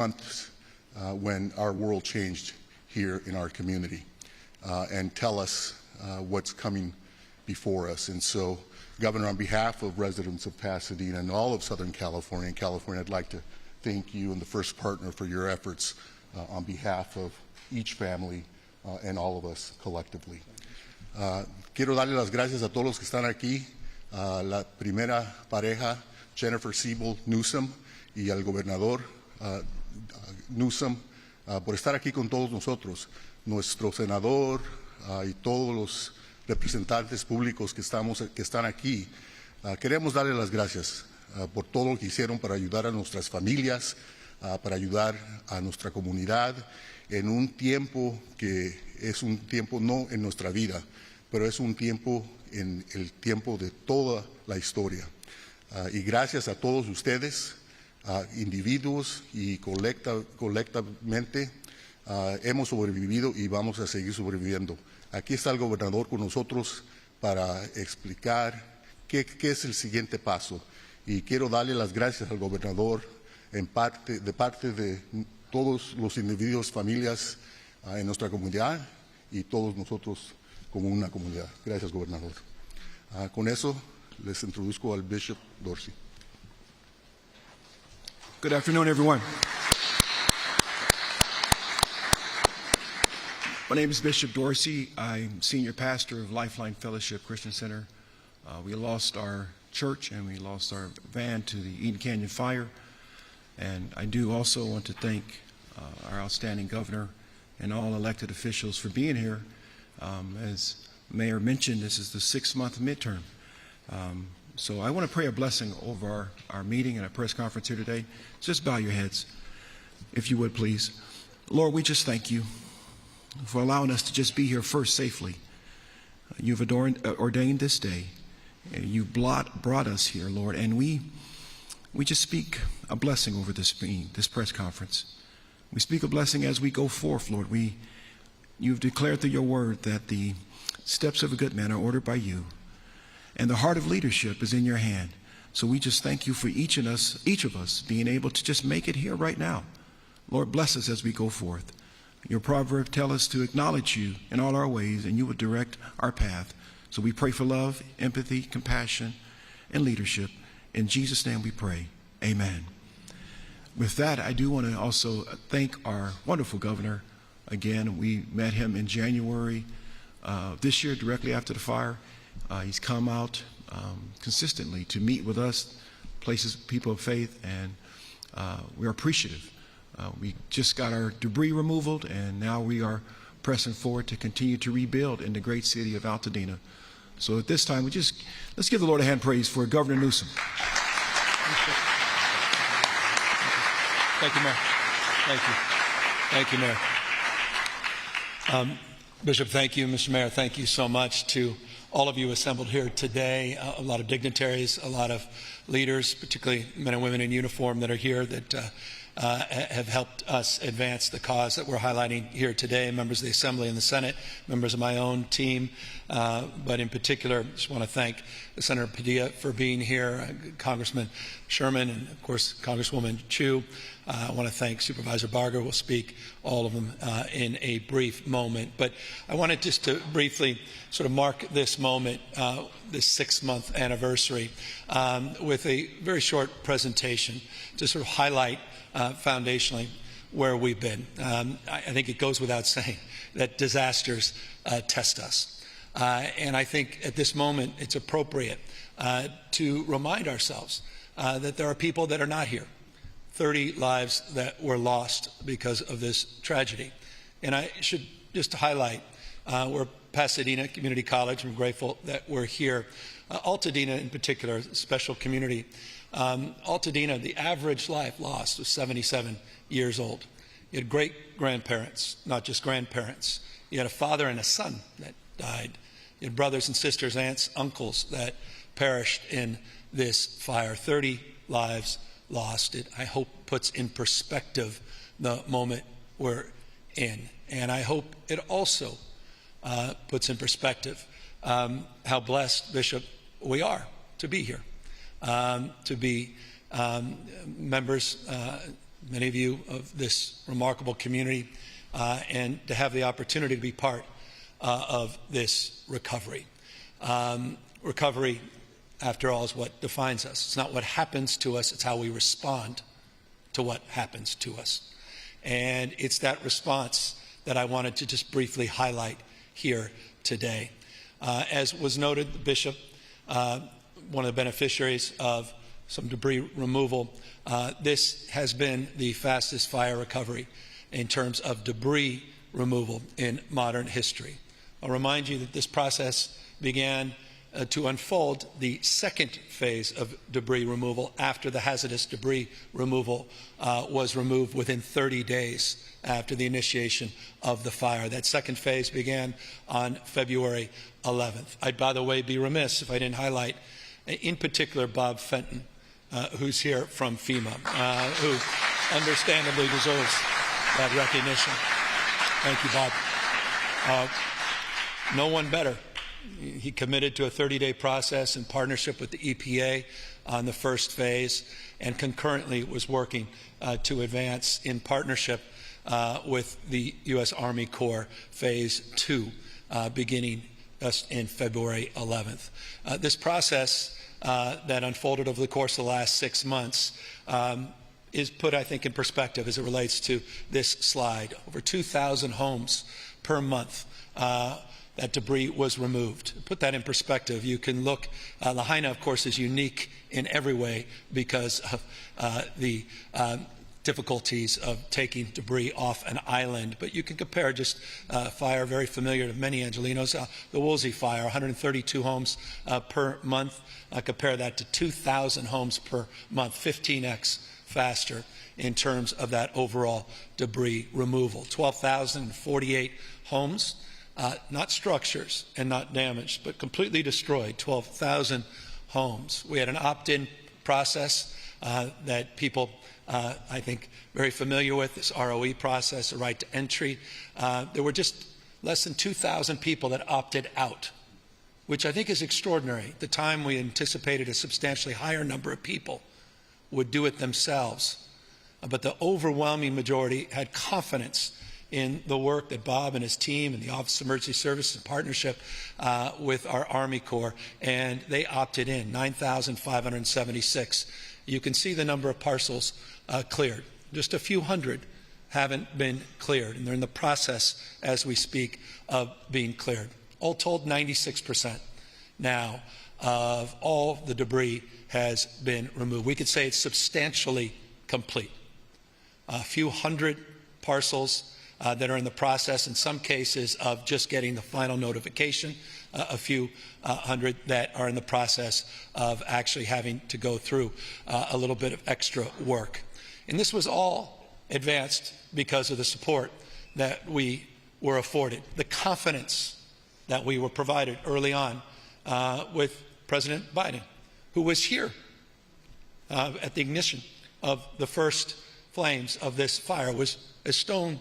months when our world changed here in our community, and tell us what's coming before us. And so, Governor, on behalf of residents of Pasadena and all of Southern California and California, I'd like to thank you and the First Partner for your efforts on behalf of each family and all of us collectively. Quiero darle las gracias a todos los que están aquí, a la primera pareja, Jennifer Siebel Newsom, y al gobernador Newsom, por estar aquí con todos nosotros, nuestro senador y todos los representantes públicos que están aquí. Queremos darle las gracias por todo lo que hicieron para ayudar a nuestras familias, para ayudar a nuestra comunidad en un tiempo que es un tiempo no en nuestra vida, pero es un tiempo en el tiempo de toda la historia. Y gracias a todos ustedes, individuos y colectivamente, hemos sobrevivido y vamos a seguir sobreviviendo. Aquí está el gobernador con nosotros para explicar qué es el siguiente paso. Y quiero darle las gracias al gobernador de parte de todos los individuos, familias en nuestra comunidad y todos nosotros como una comunidad. Gracias, gobernador. Con eso les introduzco al Bishop Dorsey. Good afternoon, everyone. My name is Bishop Dorsey. I'm senior pastor of Lifeline Fellowship Christian Center. We lost our church and we lost our van to the Eden Canyon fire. And I do also want to thank our outstanding governor and all elected officials for being here. As Mayor mentioned, this is the 6-month midterm. So I want to pray a blessing over our meeting and our press conference here today. Just bow your heads, if you would, please. Lord, we just thank you for allowing us to just be here first safely. You've ordained this day. And you brought us here, Lord, and we just speak a blessing over this meeting, this press conference. We speak a blessing as we go forth, Lord. You've declared through your word that the steps of a good man are ordered by you, and the heart of leadership is in your hand. So we just thank you for each of us being able to just make it here right now. Lord, bless us as we go forth. Your proverb tells us to acknowledge you in all our ways, and you will direct our path. So we pray for love, empathy, compassion, and leadership. In Jesus' name we pray. Amen. With that, I do want to also thank our wonderful governor. Again, we met him in January this year, directly after the fire. He's come out consistently to meet with us, people of faith, and we're appreciative. We just got our debris removed, and now we are pressing forward to continue to rebuild in the great city of Altadena. So at this time, let's give the Lord a hand praise for Governor Newsom. Thank you, Mayor. Thank you. Thank you, Mayor. Bishop, thank you. Mr. Mayor, thank you so much to all of you assembled here today, a lot of dignitaries, a lot of leaders, particularly men and women in uniform that are here that have helped us advance the cause that we're highlighting here today, members of the Assembly and the Senate, members of my own team, but in particular, I just want to thank Senator Padilla for being here, Congressman Sherman, and of course, Congresswoman Chu. I want to thank Supervisor Barger. We'll speak all of them in a brief moment. But I wanted just to briefly sort of mark this moment, this 6-month anniversary, with a very short presentation to sort of highlight foundationally where we've been. I think it goes without saying that disasters test us. And I think at this moment it's appropriate to remind ourselves that there are people that are not here. 30 lives that were lost because of this tragedy. And I should just highlight, we're Pasadena Community College. I'm grateful that we're here. Altadena in particular, a special community. Altadena, the average life lost was 77 years old. You had great-grandparents, not just grandparents. You had a father and a son that died. You had brothers and sisters, aunts, uncles that perished in this fire. 30 lives lost. It, I hope, puts in perspective the moment we're in. And I hope it also puts in perspective how blessed, Bishop, we are to be here, to be members many of you of this remarkable community, and to have the opportunity to be part of this recovery. Recovery, after all, is what defines us. It's not what happens to us, it's how we respond to what happens to us. And it's that response that I wanted to just briefly highlight here today. As was noted, the Bishop, one of the beneficiaries of some debris removal, this has been the fastest fire recovery in terms of debris removal in modern history. I'll remind you that this process began to unfold the second phase of debris removal after the hazardous debris removal was removed within 30 days after the initiation of the fire. That second phase began on February 11th. I'd, by the way, be remiss if I didn't highlight, in particular, Bob Fenton, who's here from FEMA, who understandably deserves that recognition. Thank you, Bob. No one better. He committed to a 30-day process in partnership with the EPA on the first phase, and concurrently was working to advance in partnership with the U.S. Army Corps Phase 2, beginning in February 11th. This process that unfolded over the course of the last 6 months is put, I think, in perspective as it relates to this slide. Over 2,000 homes per month that debris was removed. To put that in perspective, you can look, Lahaina, of course, is unique in every way because of the difficulties of taking debris off an island. But you can compare just fire very familiar to many Angelenos, the Woolsey fire, 132 homes per month. Compare that to 2,000 homes per month, 15x faster in terms of that overall debris removal. 12,048 homes, not structures and not damaged, but completely destroyed, 12,000 homes. We had an opt-in process that people, I think, very familiar with, this ROE process, a right to entry. There were just less than 2,000 people that opted out, which I think is extraordinary. At the time, we anticipated a substantially higher number of people would do it themselves. But the overwhelming majority had confidence in the work that Bob and his team and the Office of Emergency Services in partnership with our Army Corps, and they opted in, 9,576. You can see the number of parcels cleared. Just a few hundred haven't been cleared, and they're in the process, as we speak, of being cleared. All told, 96% now of all the debris has been removed. We could say it's substantially complete. A few hundred parcels that are in the process, in some cases, of just getting the final notification, a few hundred that are in the process of actually having to go through a little bit of extra work. And this was all advanced because of the support that we were afforded, the confidence that we were provided early on with President Biden, who was here at the ignition of the first flames of this fire, was a stone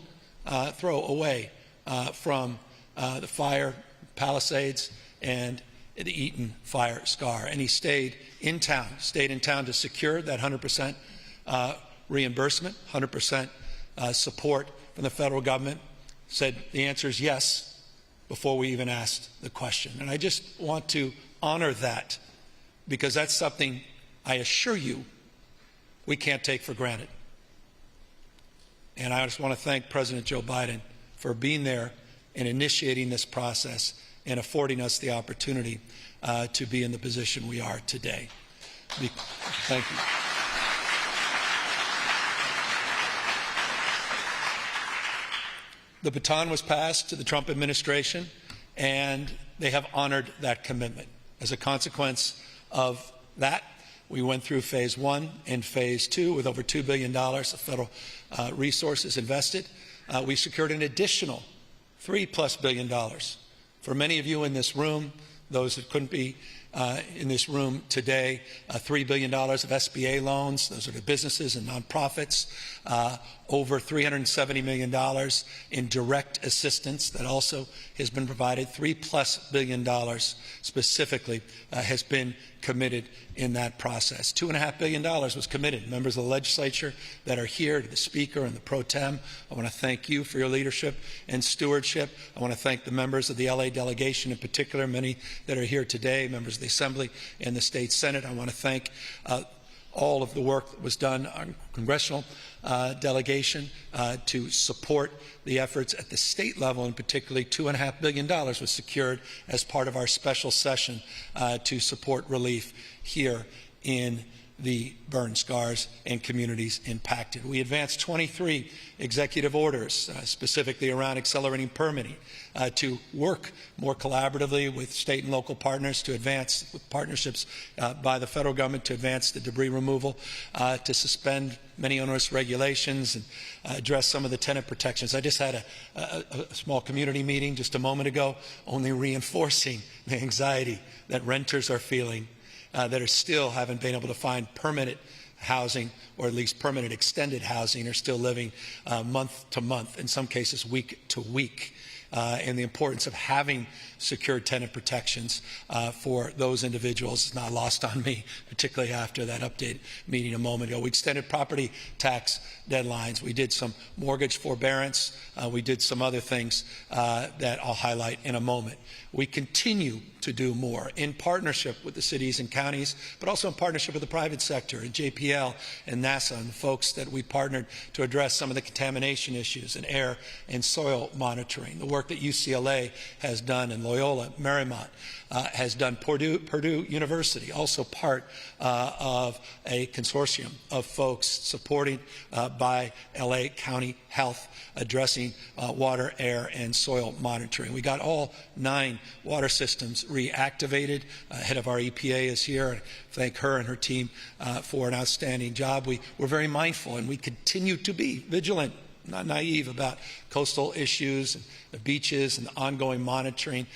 throw away from the fire Palisades and the Eaton fire scar. And he stayed in town to secure that 100% reimbursement, 100% support from the federal government. Said the answer is yes before we even asked the question. And I just want to honor that, because that's something I assure you we can't take for granted. And I just want to thank President Joe Biden for being there and initiating this process and affording us the opportunity to be in the position we are today. Thank you. The baton was passed to the Trump administration, and they have honored that commitment. As a consequence of that, we went through phase 1 and phase 2 with over $2 billion of federal resources invested. We secured an additional $3+ billion. For many of you in this room, those that couldn't be in this room today, $3 billion of SBA loans. Those are the businesses and nonprofits. over $370 million in direct assistance that also has been provided. $3+ billion specifically has been committed in that process. $2.5 billion was committed. Members of the legislature that are here, to the Speaker and the Pro Tem, I want to thank you for your leadership and stewardship. I want to thank the members of the LA delegation in particular, many that are here today, members of the Assembly and the State Senate. I want to thank all of the work that was done on congressional delegation to support the efforts at the state level, and particularly $2.5 billion was secured as part of our special session to support relief here in the burn scars and communities impacted. We advanced 23 executive orders, specifically around accelerating permitting, to work more collaboratively with state and local partners to advance, with partnerships by the federal government to advance the debris removal, to suspend many onerous regulations and address some of the tenant protections. I just had a small community meeting just a moment ago, only reinforcing the anxiety that renters are feeling that are still haven't been able to find permanent housing, or at least permanent extended housing, are still living month to month, in some cases week to week. And the importance of having secure tenant protections for those individuals is not lost on me, particularly after that update meeting a moment ago. We extended property tax deadlines. We did some mortgage forbearance. We did some other things that I'll highlight in a moment. We continue to do more in partnership with the cities and counties, but also in partnership with the private sector and JPL and NASA and the folks that we partnered to address some of the contamination issues and air and soil monitoring. The work that UCLA has done and Loyola Marymount has done. Purdue University, also part of a consortium of folks supported by LA County Health, addressing water, air, and soil monitoring. We got all 9 water systems reactivated. Head of our EPA is here. I thank her and her team for an outstanding job. We're very mindful, and we continue to be vigilant, not naive, about coastal issues and the beaches and the ongoing monitoring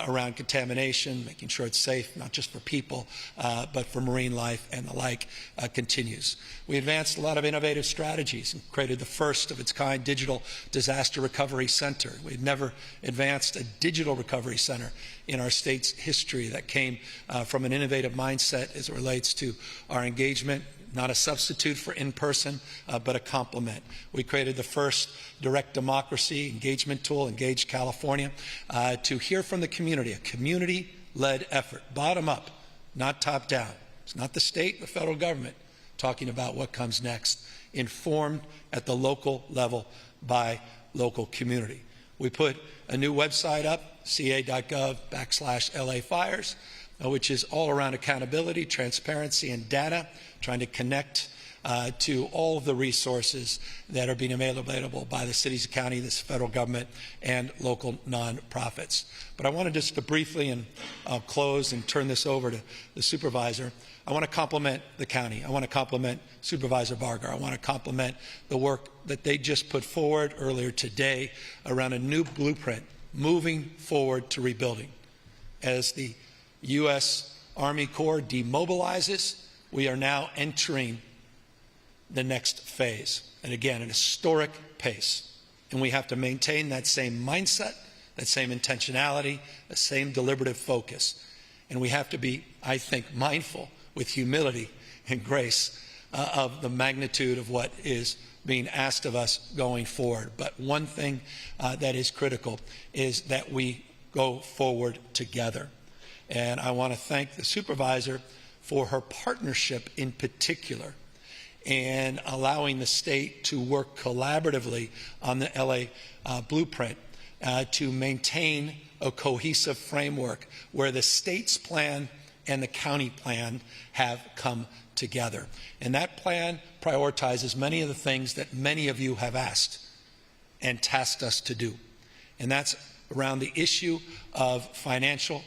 around contamination, making sure it's safe, not just for people, but for marine life and the like, continues. We advanced a lot of innovative strategies and created the first of its kind digital disaster recovery center. We'd never advanced a digital recovery center in our state's history that came from an innovative mindset as it relates to our engagement. Not a substitute for in-person, but a complement. We created the first direct democracy engagement tool, Engage California, to hear from the community, a community-led effort, bottom up, not top down. It's not the state, the federal government talking about what comes next, informed at the local level by local community. We put a new website up, ca.gov/LA Fires, which is all around accountability, transparency, and data, trying to connect to all of the resources that are being made available by the cities and county, the federal government, and local nonprofits. But I wanted just to briefly, and I'll close and turn this over to the supervisor, I want to compliment the county. I want to compliment Supervisor Barger. I want to compliment the work that they just put forward earlier today around a new blueprint moving forward to rebuilding. As the U.S. Army Corps demobilizes, we are now entering the next phase. And again, an historic pace. And we have to maintain that same mindset, that same intentionality, the same deliberative focus. And we have to be, I think, mindful with humility and grace of the magnitude of what is being asked of us going forward. But one thing that is critical is that we go forward together. And I want to thank the supervisor for her partnership in particular and allowing the state to work collaboratively on the LA blueprint to maintain a cohesive framework where the state's plan and the county plan have come together. And that plan prioritizes many of the things that many of you have asked and tasked us to do. And that's around the issue of financial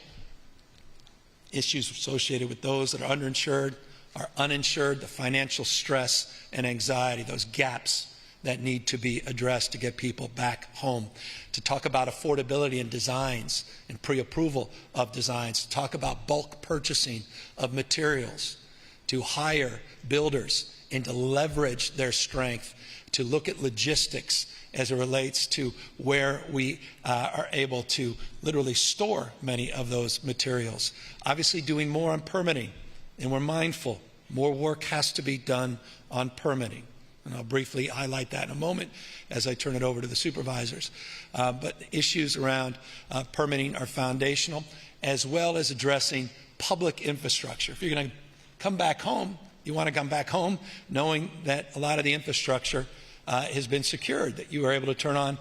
issues associated with those that are underinsured, are uninsured, the financial stress and anxiety, those gaps that need to be addressed to get people back home, to talk about affordability and designs and pre-approval of designs, to talk about bulk purchasing of materials, to hire builders and to leverage their strength to look at logistics as it relates to where we are able to literally store many of those materials. Obviously doing more on permitting, and we're mindful more work has to be done on permitting. And I'll briefly highlight that in a moment as I turn it over to the supervisors. But issues around permitting are foundational, as well as addressing public infrastructure. If you're going to come back home, you want to come back home knowing that a lot of the infrastructure has been secured, that you are able to turn on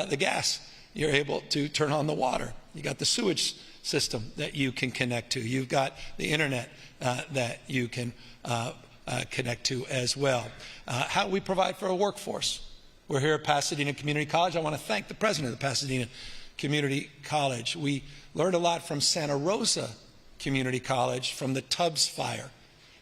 the gas, you're able to turn on the water, you got the sewage system that you can connect to, you've got the internet that you can connect to as well. How we provide for a workforce. We're here at Pasadena Community College. I want to thank the president of the Pasadena Community College. We learned a lot from Santa Rosa Community College from the Tubbs fire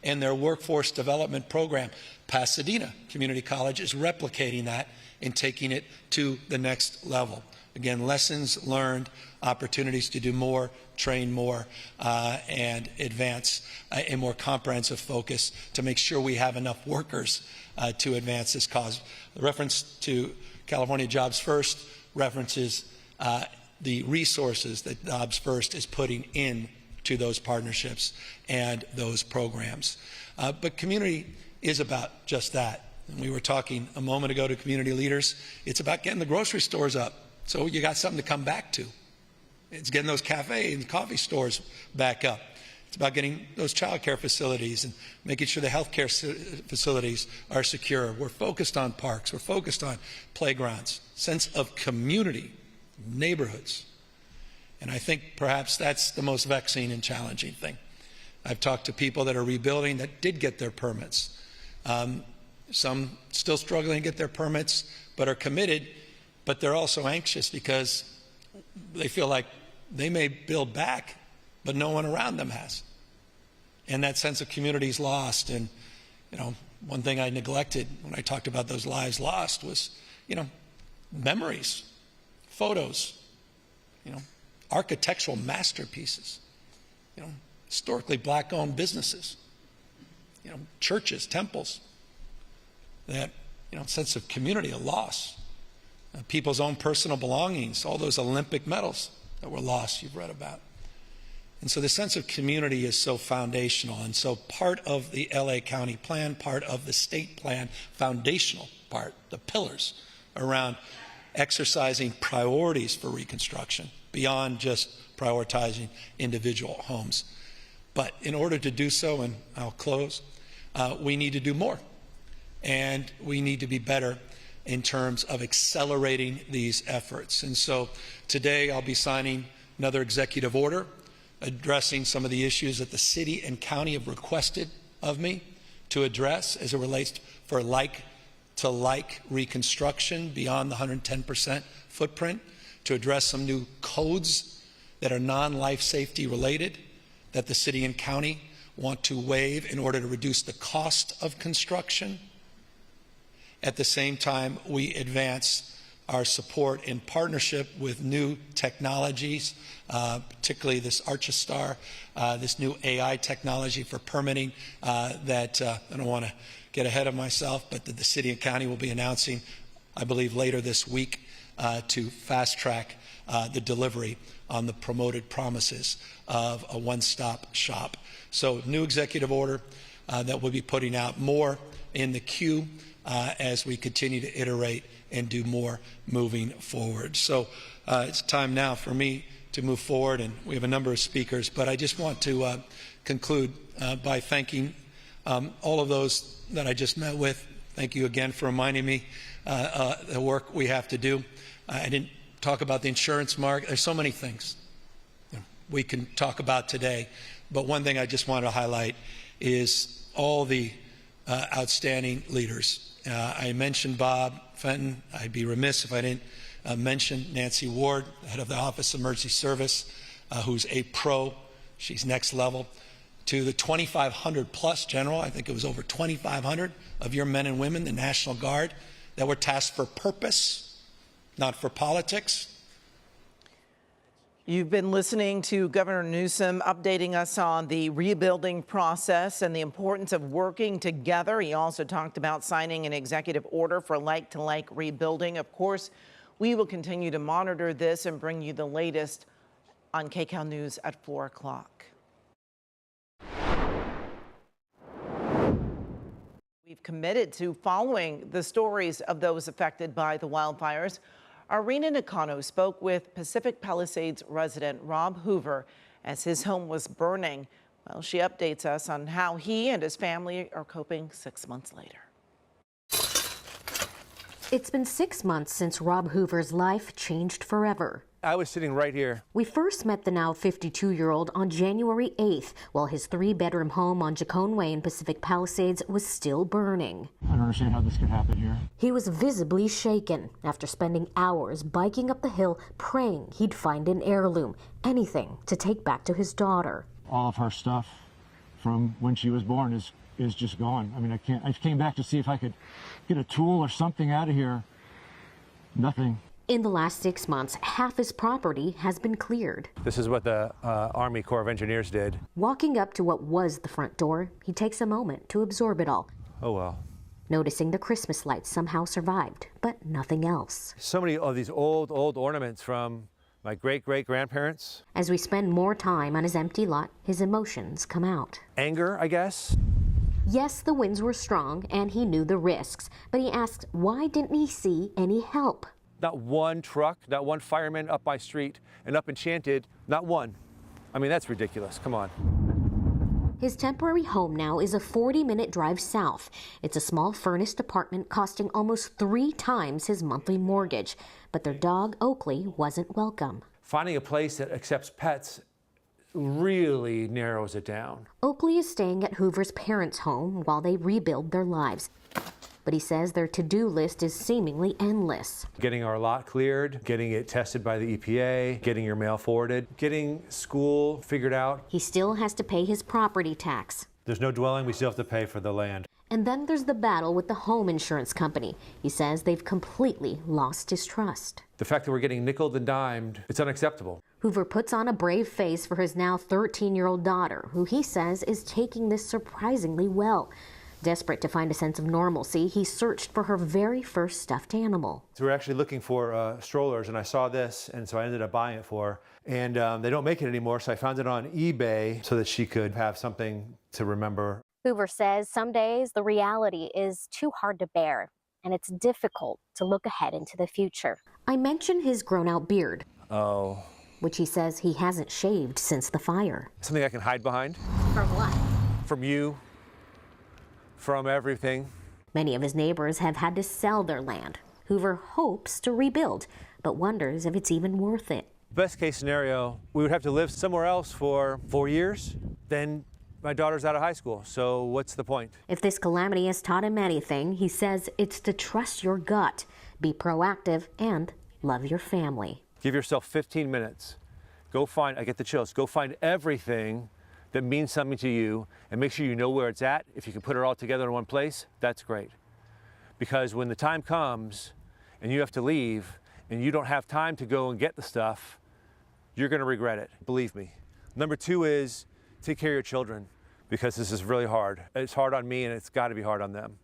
and their workforce development program. Pasadena Community College is replicating that and taking it to the next level. Again, lessons learned, opportunities to do more, train more, and advance a more comprehensive focus to make sure we have enough workers to advance this cause. The reference to California Jobs First references the resources that Jobs First is putting into those partnerships and those programs. But community is about just that. And we were talking a moment ago to community leaders. It's about getting the grocery stores up so you got something to come back to. It's getting those cafe and coffee stores back up. It's about getting those child care facilities and making sure the healthcare facilities are secure. We're focused on parks. We're focused on playgrounds, sense of community, neighborhoods. And I think perhaps that's the most vexing and challenging thing. I've talked to people that are rebuilding that did get their permits. Some still struggling to get their permits, but are committed, but they're also anxious because they feel like they may build back, but no one around them has. And that sense of community is lost. And, you know, one thing I neglected when I talked about those lives lost was, you know, memories, photos, you know, architectural masterpieces, you know, historically black-owned businesses, you know, churches, temples, that, you know, sense of community, a loss. People's own personal belongings, all those Olympic medals that were lost, you've read about. And so the sense of community is so foundational. And so part of the LA County plan, part of the state plan, foundational part, the pillars around exercising priorities for reconstruction beyond just prioritizing individual homes. But in order to do so, and I'll close, we need to do more. And we need to be better in terms of accelerating these efforts. And so today I'll be signing another executive order addressing some of the issues that the city and county have requested of me to address as it relates for like-to-like reconstruction beyond the 110% footprint, to address some new codes that are non-life safety related that the city and county want to waive in order to reduce the cost of construction. At the same time, we advance our support in partnership with new technologies, particularly this Archistar, this new AI technology for permitting that I don't want to get ahead of myself, but that the city and county will be announcing, I believe, later this week to fast track the delivery on the promoted promises of a one-stop shop. So new executive order that we'll be putting out, more in the queue as we continue to iterate and do more moving forward. So it's time now for me to move forward, and we have a number of speakers, but I just want to conclude by thanking all of those that I just met with. Thank you again for reminding me the work we have to do. I didn't talk about the insurance market. There's so many things we can talk about today, but one thing I just want to highlight is all the outstanding leaders. I mentioned Bob Fenton. I'd be remiss if I didn't mention Nancy Ward, the head of the Office of Emergency Service, who's a pro. She's next level. To the 2,500 plus, General, I think it was over 2,500 of your men and women, the National Guard, that were tasked for purpose, not for politics. You've been listening to Governor Newsom updating us on the rebuilding process and the importance of working together. He also talked about signing an executive order for like-to-like rebuilding. Of course, we will continue to monitor this and bring you the latest on KCAL News at 4 o'clock. We've committed to following the stories of those affected by the wildfires. Arena Nakano spoke with Pacific Palisades resident Rob Hoover as his home was burning. Well, she updates us on how he and his family are coping 6 months later. It's been 6 months since Rob Hoover's life changed forever. I was sitting right here. We first met the now 52-year-old on January 8th while his 3-bedroom home on Jacone Way in Pacific Palisades was still burning. I don't understand how this could happen here. He was visibly shaken after spending hours biking up the hill praying he'd find an heirloom, anything to take back to his daughter. All of her stuff from when she was born is just gone. I mean, I came back to see if I could get a tool or something out of here. Nothing. In the last 6 months, half his property has been cleared. This is what the Army Corps of Engineers did. Walking up to what was the front door, he takes a moment to absorb it all. Oh, well. Noticing the Christmas lights somehow survived, but nothing else. So many of these old ornaments from my great-great-grandparents. As we spend more time on his empty lot, his emotions come out. Anger, I guess. Yes, the winds were strong and he knew the risks, but he asked why didn't he see any help? Not one truck, not one fireman up my street and up Enchanted, not one. I mean, that's ridiculous. Come on. His temporary home now is a 40-minute drive south. It's a small furnished apartment costing almost 3 times his monthly mortgage. But their dog, Oakley, wasn't welcome. Finding a place that accepts pets really narrows it down. Oakley is staying at Hoover's parents' home while they rebuild their lives. But he says their to-do list is seemingly endless. Getting our lot cleared, getting it tested by the EPA, getting your mail forwarded, getting school figured out. He still has to pay his property tax. There's no dwelling, we still have to pay for the land. And then there's the battle with the home insurance company. He says they've completely lost his trust. The fact that we're getting nickeled and dimed, it's unacceptable. Hoover puts on a brave face for his now 13-year-old daughter, who he says is taking this surprisingly well. Desperate to find a sense of normalcy, he searched for her very first stuffed animal. So we're actually looking for strollers, and I saw this, and so I ended up buying it for her. And they don't make it anymore, so I found it on eBay so that she could have something to remember. Hoover says some days the reality is too hard to bear, and it's difficult to look ahead into the future. I mention his grown-out beard. Oh. Which he says he hasn't shaved since the fire. Something I can hide behind. From what? From you. From everything. Many of his neighbors have had to sell their land. Hoover hopes to rebuild, but wonders if it's even worth it. Best case scenario, we would have to live somewhere else for 4 years. Then my daughter's out of high school, so what's the point? If this calamity has taught him anything, he says it's to trust your gut, be proactive, and love your family. Give yourself 15 minutes. Go find, I get the chills, go find everything that means something to you and make sure you know where it's at. If you can put it all together in one place, that's great. Because when the time comes and you have to leave and you don't have time to go and get the stuff, you're gonna regret it, believe me. Number 2 is take care of your children, because this is really hard. It's hard on me and it's gotta be hard on them.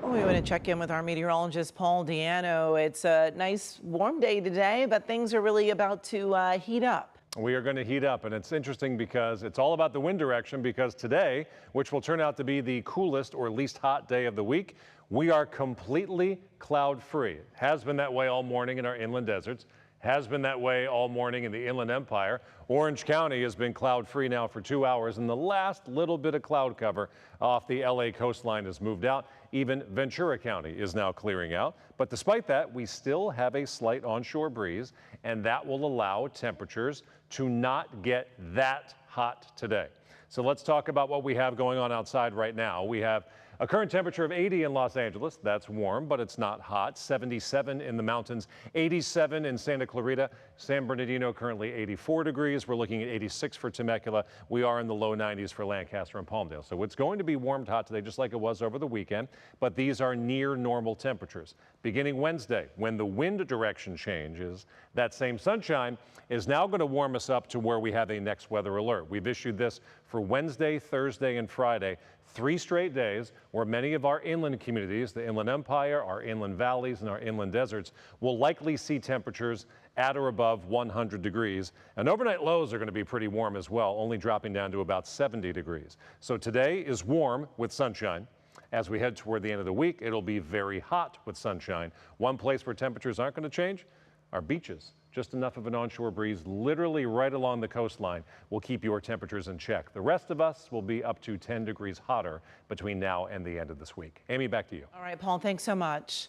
We want to check in with our meteorologist, Paul Diano. It's a nice warm day today, but things are really about to heat up. We are going to heat up, and it's interesting because it's all about the wind direction, because today, which will turn out to be the coolest or least hot day of the week, we are completely cloud-free. It has been that way all morning in our inland deserts. Has been that way all morning in the Inland Empire. Orange County has been cloud-free now for 2 hours, and the last little bit of cloud cover off the LA coastline has moved out. Even Ventura County is now clearing out. But despite that, we still have a slight onshore breeze, and that will allow temperatures to not get that hot today. So let's talk about what we have going on outside right now. We have A current temperature of 80 in Los Angeles. That's warm, but it's not hot. 77 in the mountains, 87 in Santa Clarita. San Bernardino currently 84 degrees. We're looking at 86 for Temecula. We are in the low 90s for Lancaster and Palmdale. So it's going to be warm to hot today, just like it was over the weekend. But these are near normal temperatures. Beginning Wednesday, when the wind direction changes, that same sunshine is now going to warm us up to where we have a next weather alert. We've issued this for Wednesday, Thursday, and Friday. 3 straight days where many of our inland communities, the Inland Empire, our inland valleys, and our inland deserts will likely see temperatures at or above 100 degrees. And overnight lows are going to be pretty warm as well, only dropping down to about 70 degrees. So today is warm with sunshine. As we head toward the end of the week, it'll be very hot with sunshine. One place where temperatures aren't going to change are beaches. Just enough of an onshore breeze, literally right along the coastline, will keep your temperatures in check. The rest of us will be up to 10 degrees hotter between now and the end of this week. Amy, back to you. All right, Paul, thanks so much.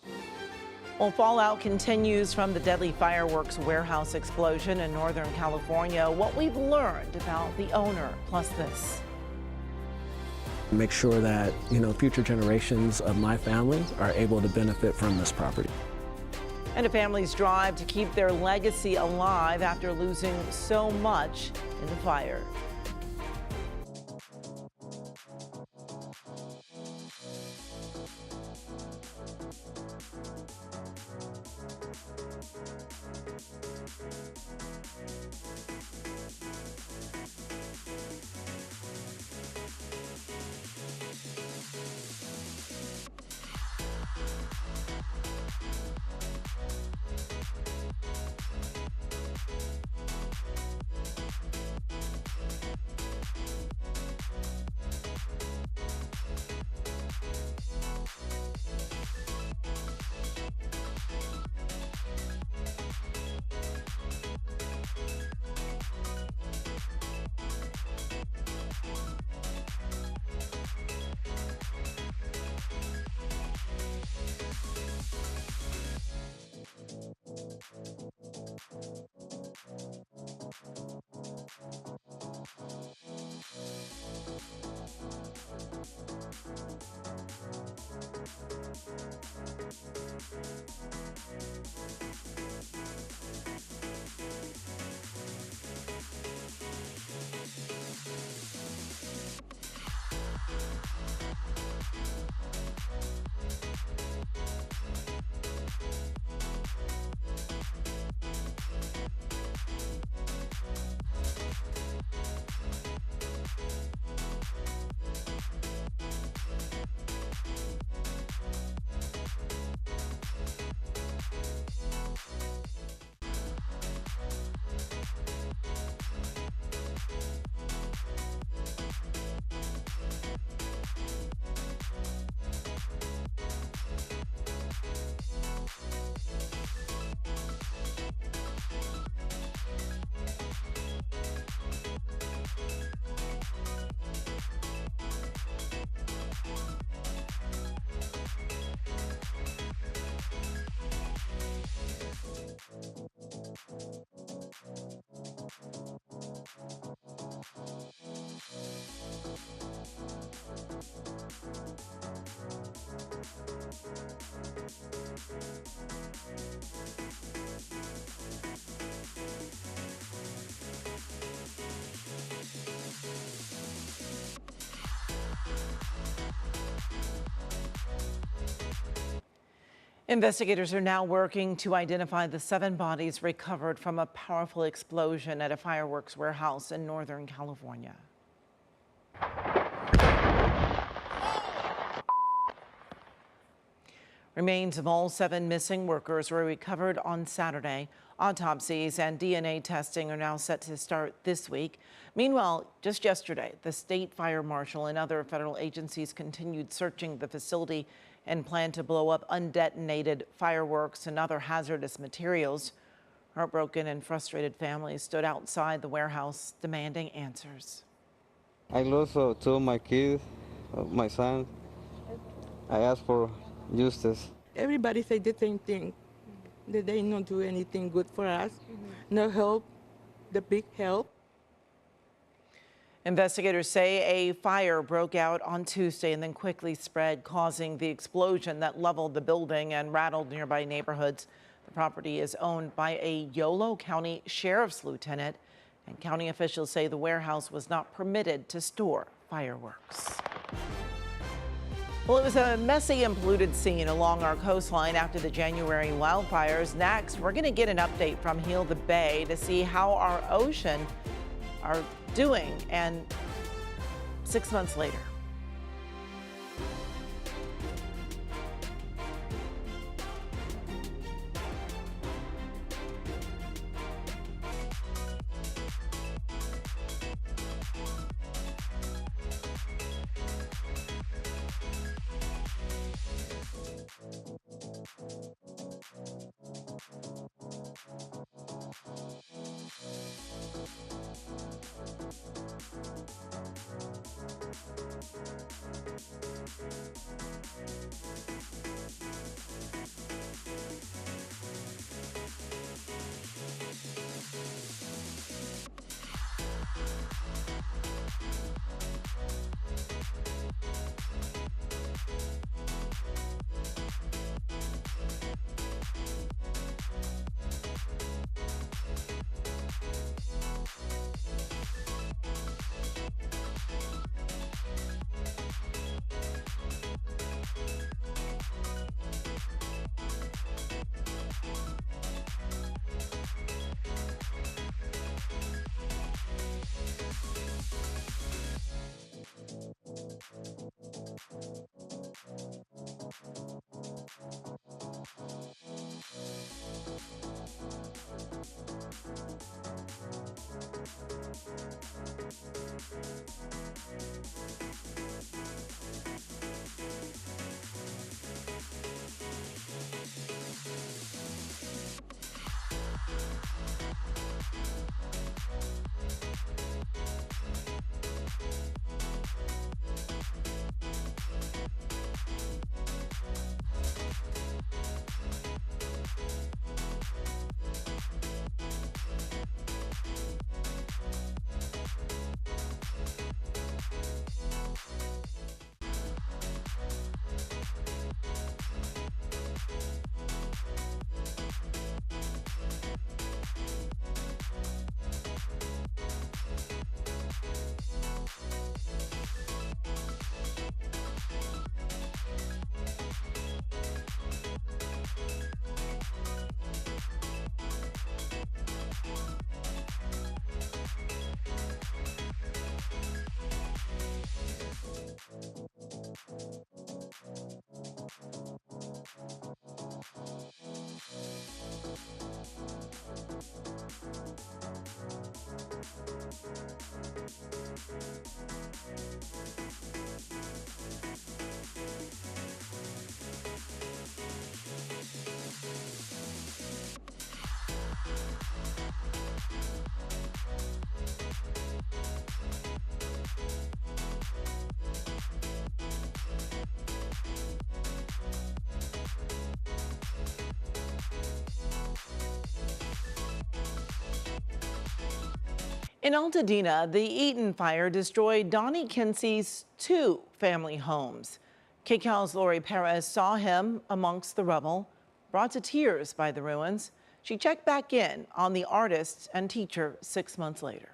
Well, fallout continues from the deadly fireworks warehouse explosion in Northern California. What we've learned about the owner, plus this. Make sure that, future generations of my family are able to benefit from this property. And a family's drive to keep their legacy alive after losing so much in the fire. Investigators are now working to identify the 7 bodies recovered from a powerful explosion at a fireworks warehouse in Northern California. Remains of all 7 missing workers were recovered on Saturday. Autopsies and DNA testing are now set to start this week. Meanwhile, just yesterday, the state fire marshal and other federal agencies continued searching the facility and plan to blow up undetonated fireworks and other hazardous materials. Heartbroken and frustrated families stood outside the warehouse demanding answers. I lost 2 of my kids, my son. I asked for justice. Everybody say the same thing, that they don't do anything good for us. No help, the big help. Investigators say a fire broke out on Tuesday and then quickly spread, causing the explosion that leveled the building and rattled nearby neighborhoods. The property is owned by a Yolo County Sheriff's Lieutenant, and county officials say the warehouse was not permitted to store fireworks. Well, it was a messy and polluted scene along our coastline after the January wildfires. Next, we're going to get an update from Heal the Bay to see how our ocean are doing, and 6 months later. In Altadena, the Eaton fire destroyed Donnie Kinsey's 2 family homes. KCAL's Lori Perez saw him amongst the rubble, brought to tears by the ruins. She checked back in on the artist and teacher 6 months later.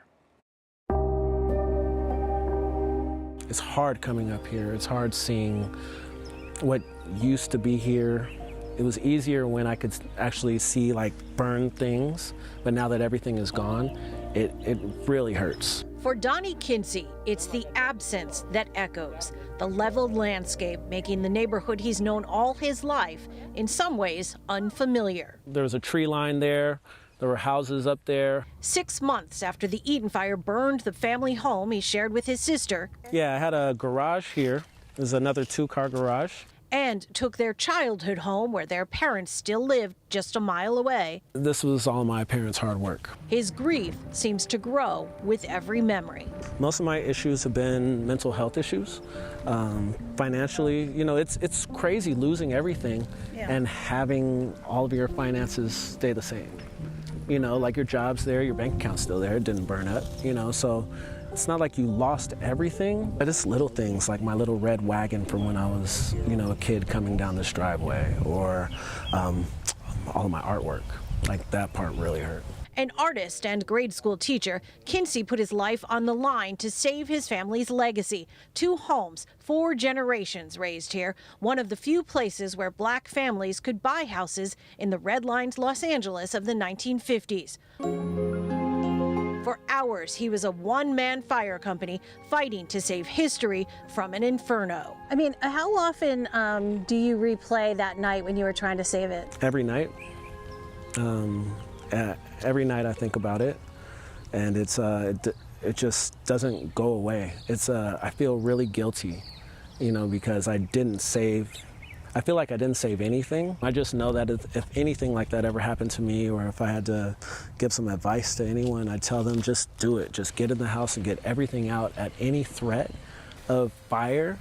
It's hard coming up here. It's hard seeing what used to be here. It was easier when I could actually see like burned things, but now that everything is gone, it really hurts. For Donnie Kinsey, it's the absence that echoes, the leveled landscape making the neighborhood he's known all his life in some ways unfamiliar. There was a tree line there. There were houses up there. 6 months after the Eaton fire burned the family home he shared with his sister. Yeah, I had a garage here. There's another 2-car garage. And took their childhood home where their parents still lived just a mile away. This was all my parents' hard work. His grief seems to grow with every memory. Most of my issues have been mental health issues. Financially, you know, it's crazy losing everything and having all of your finances stay the same. You know, like your job's there, your bank account's still there, it didn't burn up, you know, so it's not like you lost everything, but it's little things like my little red wagon from when I was, a kid coming down this driveway, or all of my artwork. Like, that part really hurt. An artist and grade school teacher, Kinsey put his life on the line to save his family's legacy. 2 homes, 4 generations raised here, one of the few places where black families could buy houses in the redlined Los Angeles of the 1950s. For hours, he was a one-man fire company fighting to save history from an inferno. I mean, how often do you replay that night when you were trying to save it? Every night. Every night I think about it, and it just doesn't go away. I feel really guilty, because I feel like I didn't save anything. I just know that if anything like that ever happened to me, or if I had to give some advice to anyone, I'd tell them just do it. Just get in the house and get everything out at any threat of fire,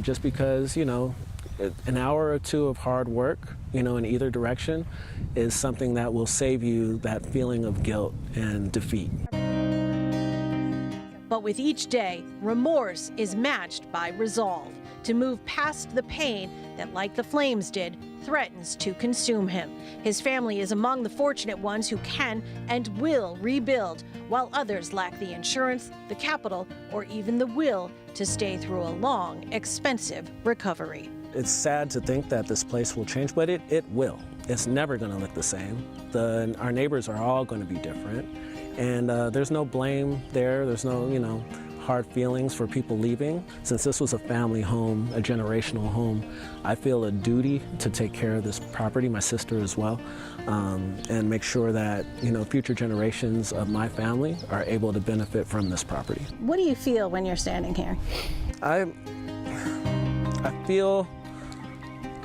just because, an hour or 2 of hard work, in either direction is something that will save you that feeling of guilt and defeat. But with each day, remorse is matched by resolve to move past the pain that, like the flames did, threatens to consume him. His family is among the fortunate ones who can and will rebuild, while others lack the insurance, the capital, or even the will to stay through a long, expensive recovery. It's sad to think that this place will change, but it will. It's never going to look the same. Our neighbors are all going to be different, and there's no blame there. There's no, hard feelings for people leaving. Since this was a family home, a generational home, I feel a duty to take care of this property, my sister as well, and make sure that, future generations of my family are able to benefit from this property. What do you feel when you're standing here? I feel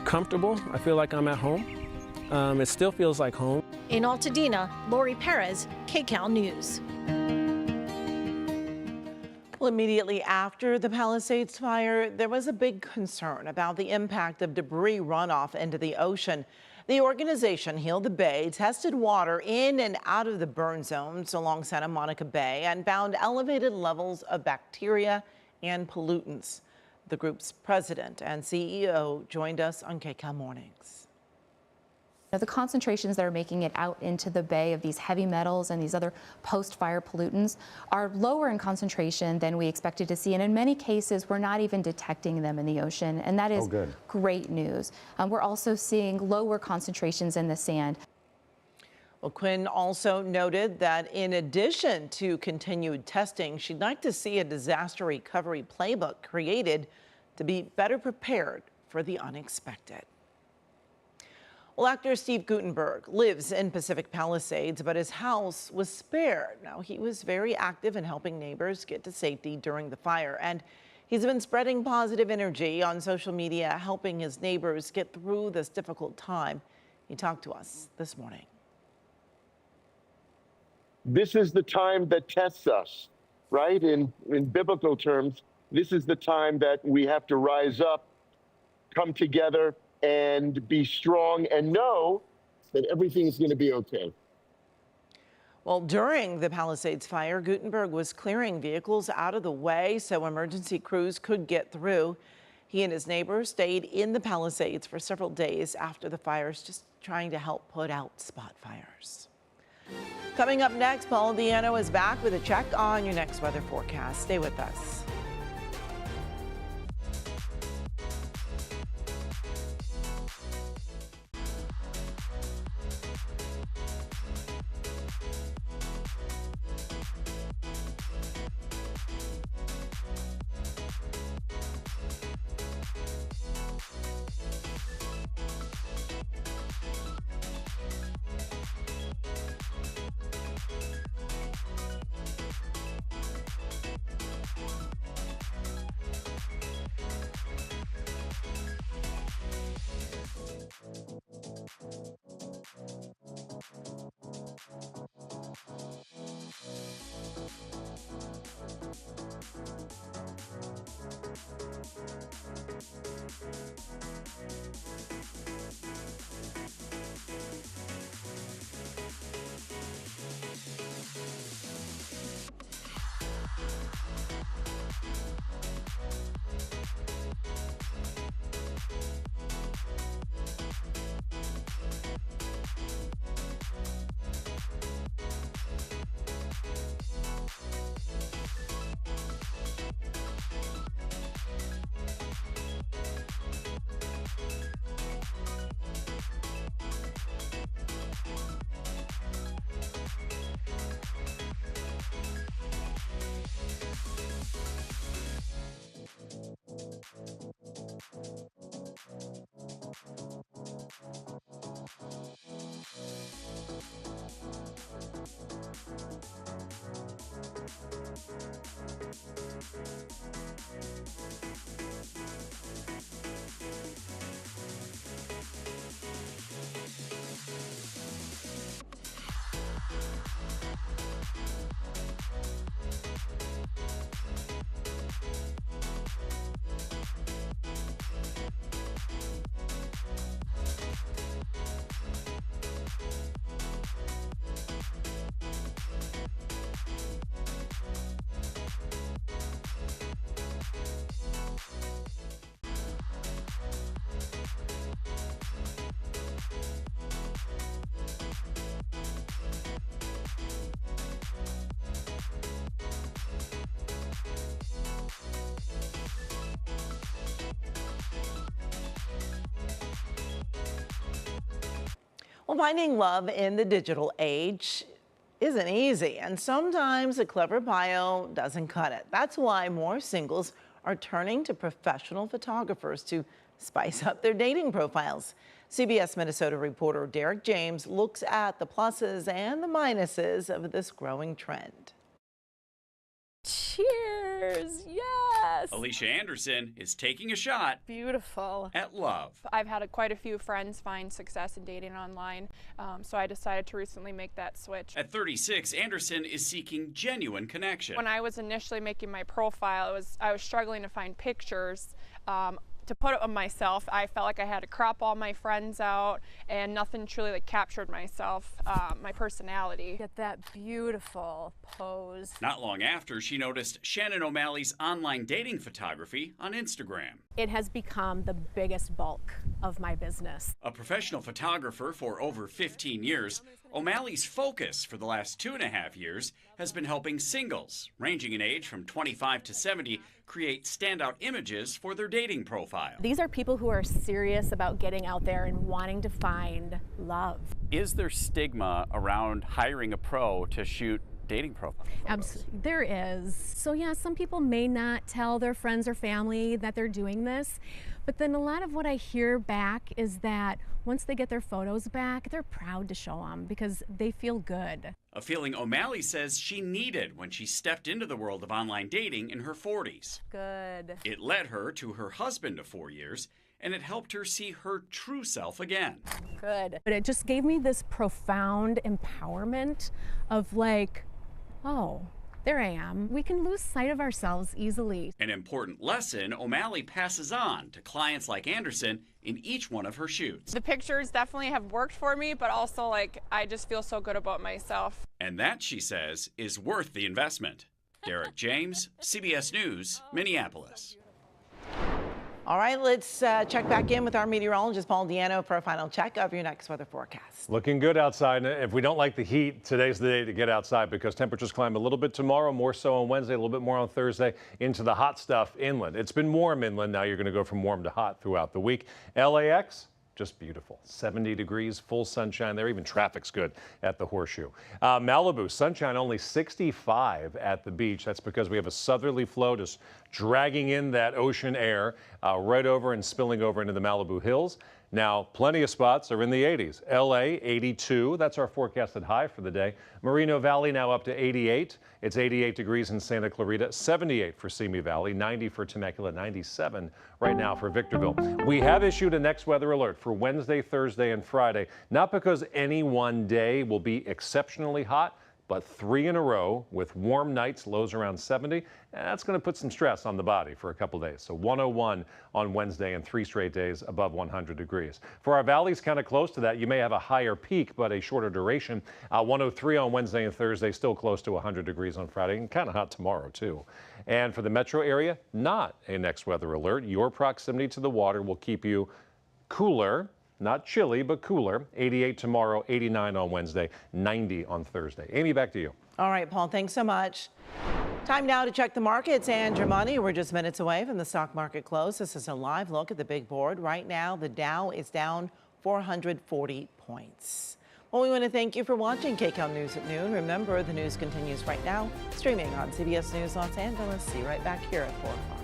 comfortable. I feel like I'm at home. It still feels like home. In Altadena, Lori Perez, KCAL News. Well, immediately after the Palisades fire, there was a big concern about the impact of debris runoff into the ocean. The organization Heal the Bay tested water in and out of the burn zones along Santa Monica Bay and found elevated levels of bacteria and pollutants. The group's president and CEO joined us on KCAL Mornings. The concentrations that are making it out into the bay of these heavy metals and these other post-fire pollutants are lower in concentration than we expected to see. And in many cases, we're not even detecting them in the ocean. And that is great news. We're also seeing lower concentrations in the sand. Well, Quinn also noted that in addition to continued testing, she'd like to see a disaster recovery playbook created to be better prepared for the unexpected. Well, actor Steve Guttenberg lives in Pacific Palisades, but his house was spared. Now, he was very active in helping neighbors get to safety during the fire, and he's been spreading positive energy on social media, helping his neighbors get through this difficult time. He talked to us this morning. This is the time that tests us, right? In biblical terms, this is the time that we have to rise up, come together, and be strong and know that everything is going to be okay. Well, during the Palisades fire, Guttenberg was clearing vehicles out of the way so emergency crews could get through. He and his neighbors stayed in the Palisades for several days after the fires, just trying to help put out spot fires. Coming up next, Paula Diano is back with a check on your next weather forecast. Stay with us. Well, finding love in the digital age isn't easy, and sometimes a clever bio doesn't cut it. That's why more singles are turning to professional photographers to spice up their dating profiles. CBS Minnesota reporter Derek James looks at the pluses and the minuses of this growing trend. Cheers! Yes! Alicia Anderson is taking a shot. Beautiful. At love. I've had quite a few friends find success in dating online, so I decided to recently make that switch. At 36, Anderson is seeking genuine connection. When I was initially making my profile, I was struggling to find pictures. To put it on myself, I felt like I had to crop all my friends out, and nothing truly captured myself, my personality. Get that beautiful pose. Not long after, she noticed Shannon O'Malley's online dating photography on Instagram. It has become the biggest bulk of my business. A professional photographer for over 15 years, O'Malley's focus for the last 2.5 years has been helping singles, ranging in age from 25 to 70, create standout images for their dating profile. These are people who are serious about getting out there and wanting to find love. Is there stigma around hiring a pro to shoot dating profiles? Absolutely, there is. So yeah, some people may not tell their friends or family that they're doing this, but then a lot of what I hear back is that once they get their photos back, they're proud to show them because they feel good. A feeling O'Malley says she needed when she stepped into the world of online dating in her 40s. Good. It led her to her husband of 4 years, and it helped her see her true self again. Good. But it just gave me this profound empowerment of like, oh, there I am. We can lose sight of ourselves easily. An important lesson O'Malley passes on to clients like Anderson in each one of her shoots. The pictures definitely have worked for me, but also I just feel so good about myself. And that, she says, is worth the investment. Derek James, CBS News, Minneapolis. All right, let's check back in with our meteorologist, Paul Diano, for a final check of your next weather forecast. Looking good outside. If we don't like the heat, today's the day to get outside because temperatures climb a little bit tomorrow, more so on Wednesday, a little bit more on Thursday, into the hot stuff inland. It's been warm inland. Now you're going to go from warm to hot throughout the week. LAX, just beautiful. 70 degrees, full sunshine there. Even traffic's good at the Horseshoe. Malibu, sunshine only 65 at the beach. That's because we have a southerly flow just dragging in that ocean air right over and spilling over into the Malibu Hills. Now, plenty of spots are in the 80s. LA, 82. That's our forecasted high for the day. Moreno Valley now up to 88. It's 88 degrees in Santa Clarita, 78 for Simi Valley, 90 for Temecula, 97 right now for Victorville. We have issued a next weather alert for Wednesday, Thursday, and Friday, not because any one day will be exceptionally hot, but 3 in a row with warm nights, lows around 70. And that's going to put some stress on the body for a couple days. So 101 on Wednesday and 3 straight days above 100 degrees. For our valleys kind of close to that, you may have a higher peak, but a shorter duration. 103 on Wednesday and Thursday, still close to 100 degrees on Friday, and kind of hot tomorrow too. And for the metro area, not a next weather alert. Your proximity to the water will keep you cooler. Not chilly, but cooler. 88 tomorrow, 89 on Wednesday, 90 on Thursday. Amy, back to you. All right, Paul, thanks so much. Time now to check the markets and your money. We're just minutes away from the stock market close. This is a live look at the big board. Right now, the Dow is down 440 points. Well, we want to thank you for watching KCAL News at Noon. Remember, the news continues right now, streaming on CBS News Los Angeles. See you right back here at 4 o'clock.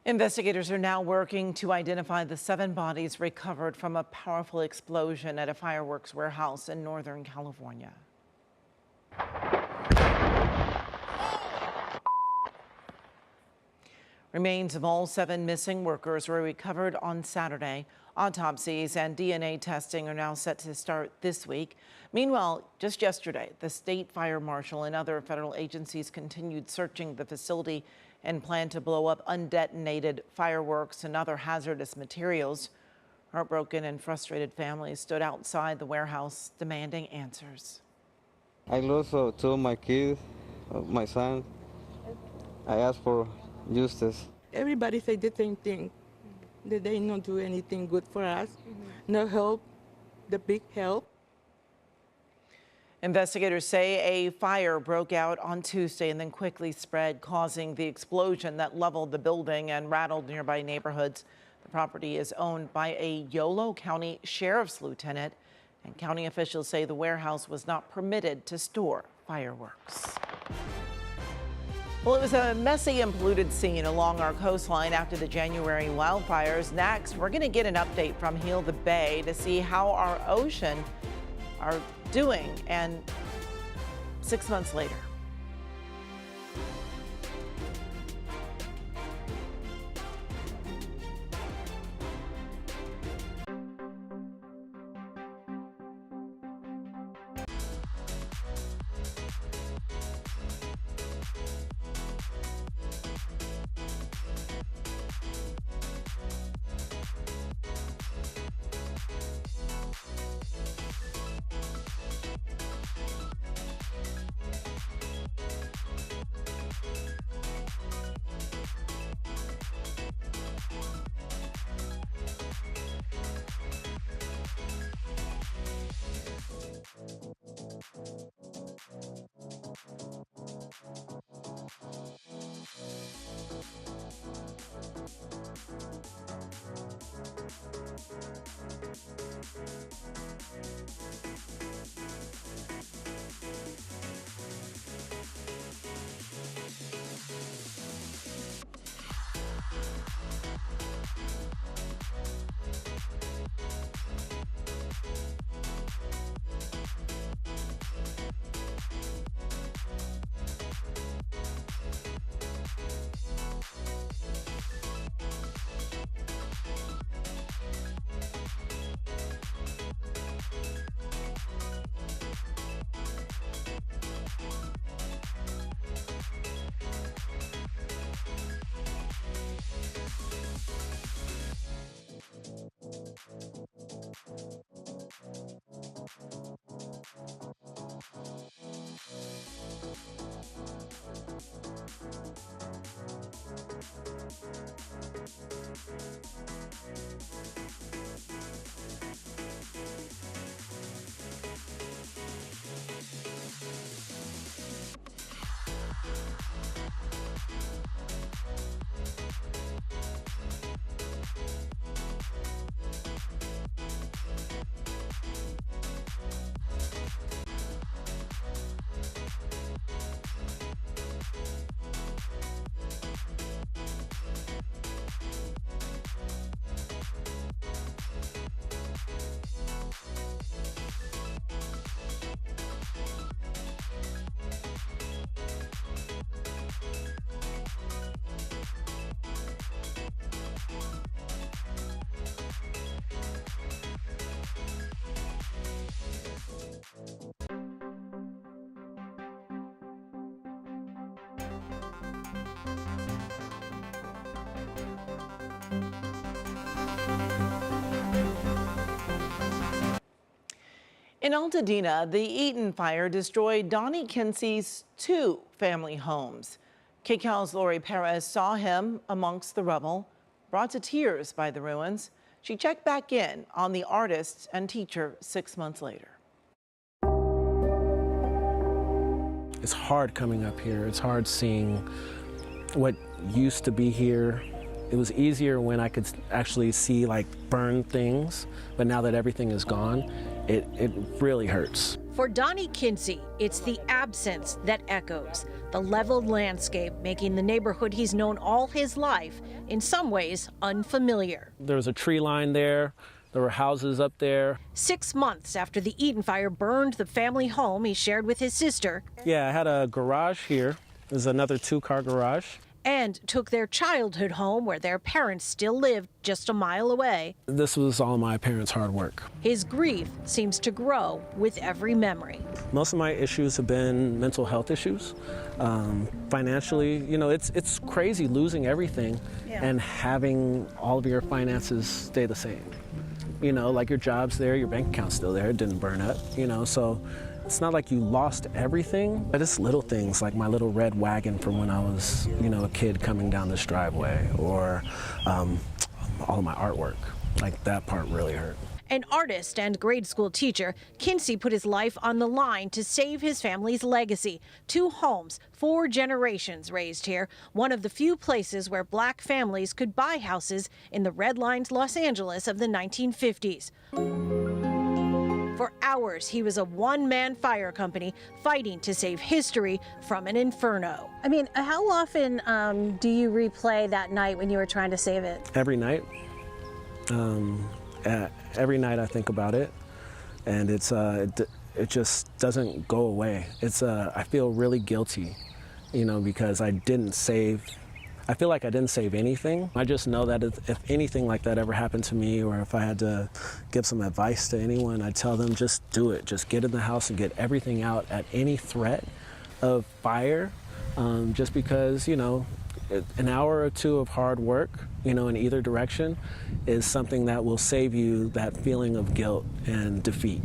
Investigators are now working to identify the 7 bodies recovered from a powerful explosion at a fireworks warehouse in Northern California. Remains of all 7 missing workers were recovered on Saturday. Autopsies and DNA testing are now set to start this week. Meanwhile, just yesterday, the state fire marshal and other federal agencies continued searching the facility and plan to blow up undetonated fireworks and other hazardous materials. Heartbroken and frustrated families stood outside the warehouse demanding answers. I lost 2 of my kids, my son. I asked for justice. Everybody say the same thing, that they not do anything good for us. No help, the big help. Investigators say a fire broke out on Tuesday and then quickly spread, causing the explosion that leveled the building and rattled nearby neighborhoods. The property is owned by a Yolo County Sheriff's Lieutenant, and county officials say the warehouse was not permitted to store fireworks. Well, it was a messy and polluted scene along our coastline after the January wildfires. Next, we're going to get an update from Heal the Bay to see how our ocean are doing, and 6 months later. In Altadena, the Eaton fire destroyed Donnie Kinsey's 2 family homes. KCAL's Lori Perez saw him amongst the rubble, brought to tears by the ruins. She checked back in on the artist and teacher 6 months later. It's hard coming up here. It's hard seeing what used to be here. It was easier when I could actually see like burned things, but now that everything is gone, it really hurts. For Donnie Kinsey, it's the absence that echoes. The leveled landscape making the neighborhood he's known all his life, in some ways, unfamiliar. There was a tree line there. There were houses up there. 6 months after the Eden fire burned the family home he shared with his sister. Yeah, I had a garage here. There's another 2-car garage. And took their childhood home where their parents still lived just a mile away. This was all my parents' hard work. His grief seems to grow with every memory. Most of my issues have been mental health issues. Financially, you know, it's crazy losing everything and having all of your finances stay the same. You know, like your job's there, your bank account's still there, it didn't burn up, you know, so it's not like you lost everything, but it's little things like my little red wagon from when I was, you know, a kid coming down this driveway, or all of my artwork. Like that part really hurt. An artist and grade school teacher, Kinsey put his life on the line to save his family's legacy. 2 homes, 4 generations raised here, one of the few places where black families could buy houses in the redlined Los Angeles of the 1950s. For hours, he was a one-man fire company fighting to save history from an inferno. I mean, how often do you replay that night when you were trying to save it? Every night. Every night I think about it, and it just doesn't go away. I feel really guilty, you know, because I feel like I didn't save anything. I just know that if anything like that ever happened to me, or if I had to give some advice to anyone, I'd tell them just do it. Just get in the house and get everything out at any threat of fire, just because, you know, an hour or 2 of hard work, you know, in either direction is something that will save you that feeling of guilt and defeat.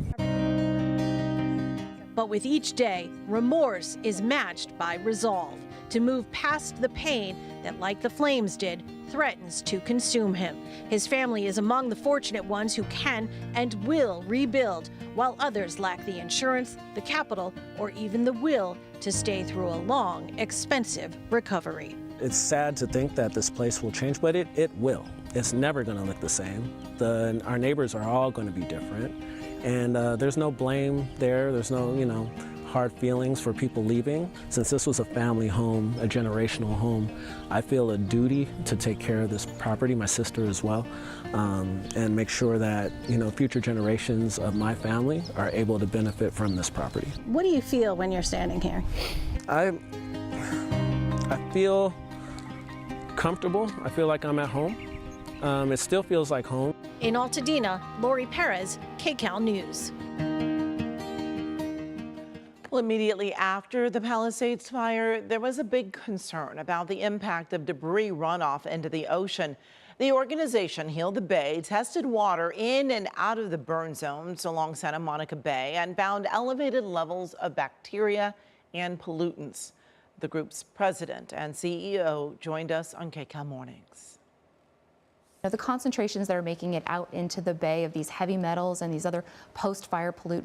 But with each day, remorse is matched by resolve to move past the pain that, like the flames did, threatens to consume him. His family is among the fortunate ones who can and will rebuild, while others lack the insurance, the capital, or even the will to stay through a long, expensive recovery. It's sad to think that this place will change, but it will. It's never going to look the same. Our neighbors are all going to be different, and there's no blame there. There's no, you know, hard feelings for people leaving. Since this was a family home, a generational home, I feel a duty to take care of this property, my sister as well, and make sure that, you know, future generations of my family are able to benefit from this property. What do you feel when you're standing here? I feel comfortable. I feel like I'm at home. It still feels like home. In Altadena, Lori Perez, KCAL News. Well, immediately after the Palisades fire, there was a big concern about the impact of debris runoff into the ocean. The organization Heal the Bay tested water in and out of the burn zones along Santa Monica Bay and found elevated levels of bacteria and pollutants. The group's president and CEO joined us on KCAL Mornings. The concentrations that are making it out into the bay of these heavy metals and these other post-fire pollutants